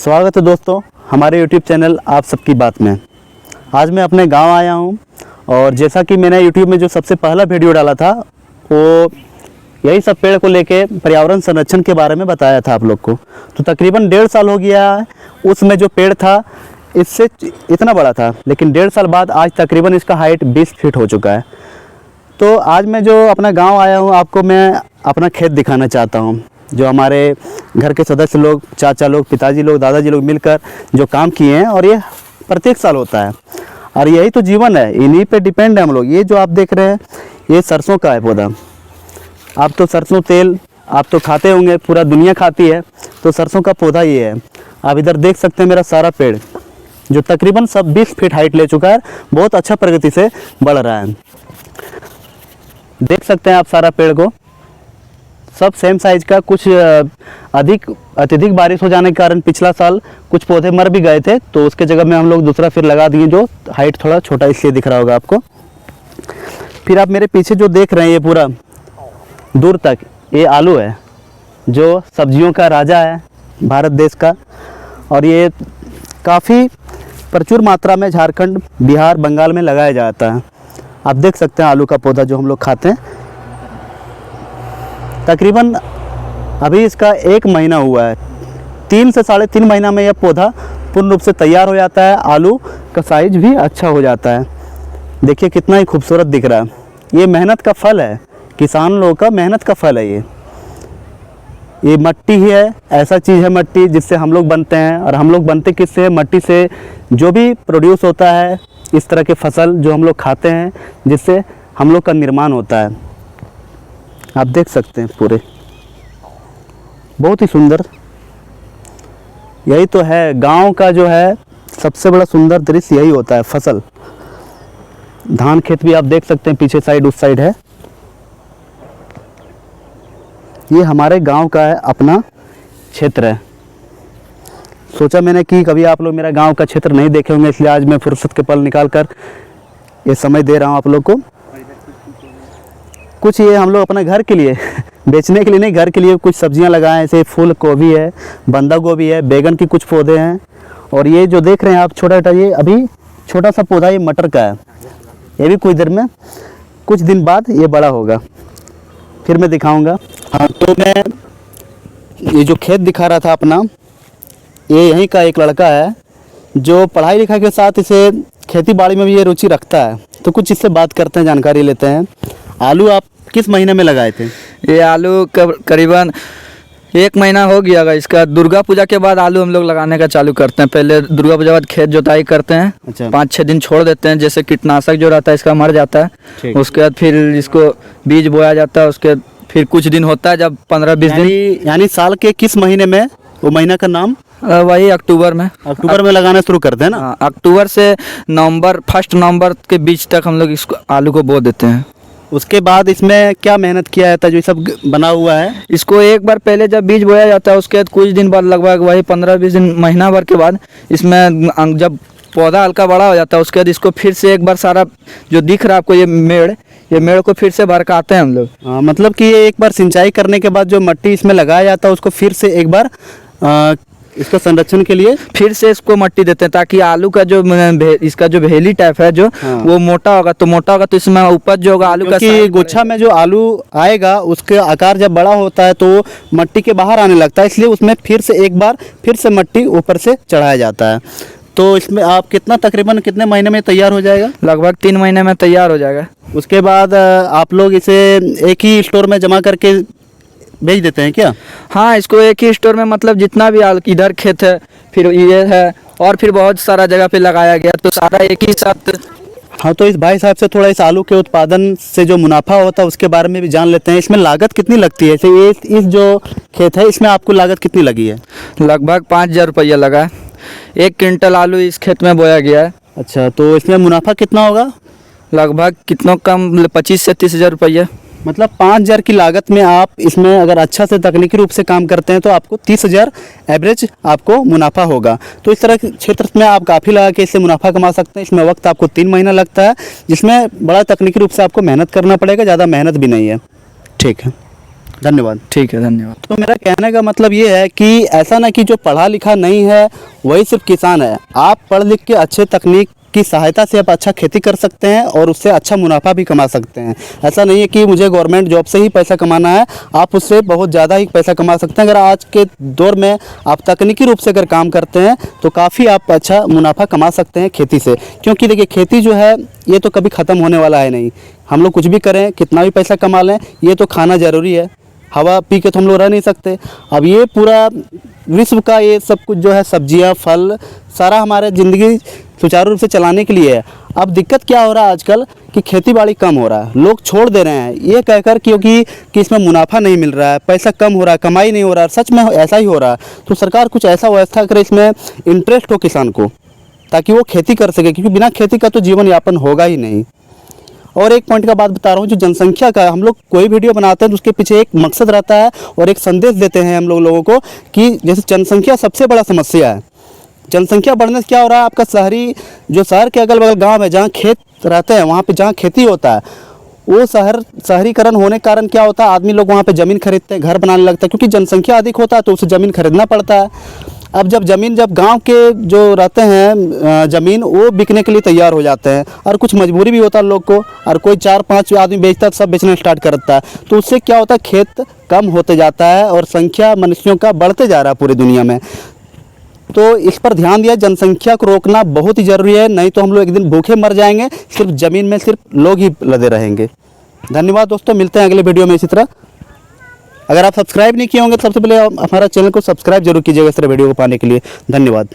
स्वागत है दोस्तों हमारे YouTube चैनल आप सबकी बात में। आज मैं अपने गांव आया हूं और जैसा कि मैंने YouTube में जो सबसे पहला वीडियो डाला था वो यही सब पेड़ को लेके पर्यावरण संरक्षण के बारे में बताया था आप लोग को। तो तकरीबन 1.5 साल हो गया है। उसमें जो पेड़ था इससे इतना बड़ा था, लेकिन 1.5 साल बाद आज तकरीबन इसका हाइट 20 फीट हो चुका है। तो आज मैं जो अपना गाँव आया हूँ, आपको मैं अपना खेत दिखाना चाहता हूँ। जो हमारे घर के सदस्य लोग, चाचा लोग, पिताजी लोग, दादाजी लोग मिलकर जो काम किए हैं, और ये प्रत्येक साल होता है और यही तो जीवन है, इन्हीं पे डिपेंड है हम लोग। ये जो आप देख रहे हैं ये सरसों का है पौधा। आप तो सरसों तेल आप तो खाते होंगे, पूरा दुनिया खाती है, तो सरसों का पौधा ये है। आप इधर देख सकते हैं मेरा सारा पेड़ जो तकरीबन सब 20 फीट हाइट ले चुका है, बहुत अच्छा प्रगति से बढ़ रहा है। देख सकते हैं आप सारा पेड़ को, सब सेम साइज का। कुछ अत्यधिक बारिश हो जाने के कारण पिछला साल कुछ पौधे मर भी गए थे, तो उसके जगह में हम लोग दूसरा फिर लगा दिए, जो हाइट थोड़ा छोटा इसलिए दिख रहा होगा आपको। फिर आप मेरे पीछे जो देख रहे हैं ये पूरा दूर तक ये आलू है, जो सब्जियों का राजा है भारत देश का। और ये काफ़ी प्रचुर मात्रा में झारखंड, बिहार, बंगाल में लगाया जाता है। आप देख सकते हैं आलू का पौधा जो हम लोग खाते हैं। तकरीबन अभी इसका 1 महीना हुआ है। 3 से 3.5 महीना में यह पौधा पूर्ण रूप से तैयार हो जाता है। आलू का साइज भी अच्छा हो जाता है। देखिए कितना ही खूबसूरत दिख रहा है। ये मेहनत का फल है, किसान लोगों का मेहनत का फल है। ये मट्टी ही है, ऐसा चीज़ है मट्टी जिससे हम लोग बनते हैं। और हम लोग बनते किससे? मट्टी से। जो भी प्रोड्यूस होता है इस तरह के फसल जो हम लोग खाते हैं, जिससे हम लोग का निर्माण होता है। आप देख सकते हैं पूरे, बहुत ही सुंदर। यही तो है गांव का जो है सबसे बड़ा सुंदर दृश्य, यही होता है फसल। धान खेत भी आप देख सकते हैं, पीछे साइड उस साइड है। ये हमारे गांव का है, अपना क्षेत्र है। सोचा मैंने कि कभी आप लोग मेरा गांव का क्षेत्र नहीं देखे होंगे, इसलिए आज मैं फुर्सत के पल निकाल कर ये समय दे रहा हूं आप लोग को। कुछ ये हम लोग अपने घर के लिए बेचने के लिए नहीं, घर के लिए कुछ सब्जियां लगाए हैं। जैसे फूल गोभी है, बंदा गोभी है, बैगन की कुछ पौधे हैं। और ये जो देख रहे हैं आप छोटा छोटा, ये अभी छोटा सा पौधा ये मटर का है। ये भी कुछ देर में, कुछ दिन बाद ये बड़ा होगा, फिर मैं दिखाऊंगा। हाँ, तो मैं ये जो खेत दिखा रहा था अपना, ये यहीं का एक लड़का है जो पढ़ाई लिखाई के साथ इसे खेती बाड़ी में भी ये रुचि रखता है। तो कुछ इससे बात करते हैं, जानकारी लेते हैं। आलू आप किस महीने में लगाए थे? ये आलू करीबन 1 महीना हो गया होगा इसका। दुर्गा पूजा के बाद आलू हम लोग लगाने का चालू करते हैं। पहले दुर्गा पूजा बाद खेत जोताई करते हैं। अच्छा। 5-6 दिन छोड़ देते हैं, जैसे कीटनाशक जो रहता है इसका मर जाता है। उसके बाद फिर इसको बीज बोया जाता है। उसके फिर कुछ दिन होता है जब 15-20 दिन। यानी साल के किस महीने में? वो महीना का नाम? वही अक्टूबर में लगाना शुरू करते हैं ना। अक्टूबर से नवंबर, 1 नवंबर के बीच तक हम लोग इसको आलू को बो देते हैं। उसके बाद इसमें क्या मेहनत किया जाता है जो सब बना हुआ है? इसको एक बार पहले जब बीज बोया जाता है, उसके बाद कुछ दिन बाद, लगभग वही 15-20 दिन, महीना भर के बाद, इसमें जब पौधा हल्का बड़ा हो जाता है, उसके बाद इसको फिर से एक बार सारा जो दिख रहा है आपको ये मेड़ को फिर से भरकाते हैं हम लोग। मतलब कि ये एक बार सिंचाई करने के बाद जो मट्टी इसमें लगाया जाता है, उसको फिर से एक बार इसका संरक्षण के लिए फिर से इसको मट्टी देते हैं, ताकि आलू का जो इसका जो भेली टाइप है जो वो मोटा होगा, तो इसमें उपज जो होगा आलू का, गुच्छा में जो आलू आएगा उसके आकार जब बड़ा होता है तो मट्टी के बाहर आने लगता है, इसलिए उसमें फिर से एक बार फिर से मट्टी ऊपर से चढ़ाया जाता है। तो इसमें आप तकरीबन कितने महीने में तैयार हो जाएगा? लगभग 3 महीने में तैयार हो जाएगा। उसके बाद आप लोग इसे एक ही स्टोर में जमा करके बेच देते हैं क्या? हाँ, इसको एक ही स्टोर में, मतलब जितना भी इधर खेत है, फिर ये है, और फिर बहुत सारा जगह पे लगाया गया, तो सारा एक ही साथ। हाँ, तो इस भाई साहब से थोड़ा इस आलू के उत्पादन से जो मुनाफा होता है उसके बारे में भी जान लेते हैं। इसमें लागत कितनी लगती है? जैसे इस जो खेत है इसमें आपको लागत कितनी लगी है? लगभग 5,000 रुपया लगा। 1 क्विंटल आलू इस खेत में बोया गया है। अच्छा, तो इसमें मुनाफा कितना होगा? लगभग कितना कम, 25 से 30,000 रुपया। मतलब 5,000 की लागत में आप इसमें अगर अच्छा से तकनीकी रूप से काम करते हैं तो आपको 30,000 एवरेज आपको मुनाफा होगा। तो इस तरह के क्षेत्र में आप काफ़ी लगा के इससे मुनाफा कमा सकते हैं। इसमें वक्त आपको 3 महीना लगता है, जिसमें बड़ा तकनीकी रूप से आपको मेहनत करना पड़ेगा, ज़्यादा मेहनत भी नहीं है। ठीक है। धन्यवाद। ठीक है, धन्यवाद। तो मेरा कहने का मतलब ये है कि ऐसा ना कि जो पढ़ा लिखा नहीं है वही सिर्फ किसान है। आप पढ़ लिख के अच्छे तकनीक की सहायता से आप अच्छा खेती कर सकते हैं और उससे अच्छा मुनाफा भी कमा सकते हैं। ऐसा नहीं है कि मुझे गवर्नमेंट जॉब से ही पैसा कमाना है, आप उससे बहुत ज़्यादा ही पैसा कमा सकते हैं। अगर आज के दौर में आप तकनीकी रूप से अगर काम करते हैं तो काफ़ी आप अच्छा मुनाफा कमा सकते हैं खेती से। क्योंकि देखिए खेती जो है ये तो कभी ख़त्म होने वाला है नहीं। हम लोग कुछ भी करें, कितना भी पैसा कमा लें, ये तो खाना ज़रूरी है। हवा पी के तो हम लोग रह नहीं सकते। अब ये पूरा विश्व का ये सब कुछ जो है सब्जियां, फल, सारा हमारे ज़िंदगी सुचारू रूप से चलाने के लिए है। अब दिक्कत क्या हो रहा है आजकल कि खेती बाड़ी कम हो रहा है, लोग छोड़ दे रहे हैं ये कहकर क्योंकि कि इसमें मुनाफा नहीं मिल रहा है, पैसा कम हो रहा है, कमाई नहीं हो रहा है। सच में ऐसा ही हो रहा है। तो सरकार कुछ ऐसा व्यवस्था करे इसमें इंटरेस्ट हो किसान को, ताकि वो खेती कर सके, क्योंकि बिना खेती का तो जीवन यापन होगा ही नहीं। और एक पॉइंट का बात बता रहा हूँ, जो जनसंख्या का हम लोग कोई वीडियो बनाते हैं तो उसके पीछे एक मकसद रहता है और एक संदेश देते हैं हम लोगों को कि जैसे जनसंख्या सबसे बड़ा समस्या है। जनसंख्या बढ़ने से क्या हो रहा है, आपका शहरी जो शहर के अगल बगल गांव है जहाँ खेत रहते हैं, वहाँ पे जहाँ खेती होता है, वो शहरीकरण होने के कारण क्या होता है, आदमी लोग वहाँ पे ज़मीन खरीदते हैं, घर बनाने लगता है। क्योंकि जनसंख्या अधिक होता है तो उसे ज़मीन खरीदना पड़ता है। अब जब गांव के जो रहते हैं ज़मीन, वो बिकने के लिए तैयार हो जाते हैं और कुछ मजबूरी भी होता है लोग को, और कोई 4-5 आदमी बेचता है, सब बेचना स्टार्ट करता है। तो उससे क्या होता है, खेत कम होते जाता है और संख्या मनुष्यों का बढ़ते जा रहा है पूरी दुनिया में। तो इस पर ध्यान दिया, जनसंख्या को रोकना बहुत ही ज़रूरी है, नहीं तो हम लोग एक दिन भूखे मर जाएंगे, सिर्फ ज़मीन में सिर्फ लोग ही लदे रहेंगे। धन्यवाद दोस्तों, मिलते हैं अगले वीडियो में इसी तरह। अगर आप सब्सक्राइब नहीं किए होंगे तो सबसे पहले हमारा चैनल को सब्सक्राइब जरूर कीजिएगा इस तरह वीडियो को पाने के लिए। धन्यवाद।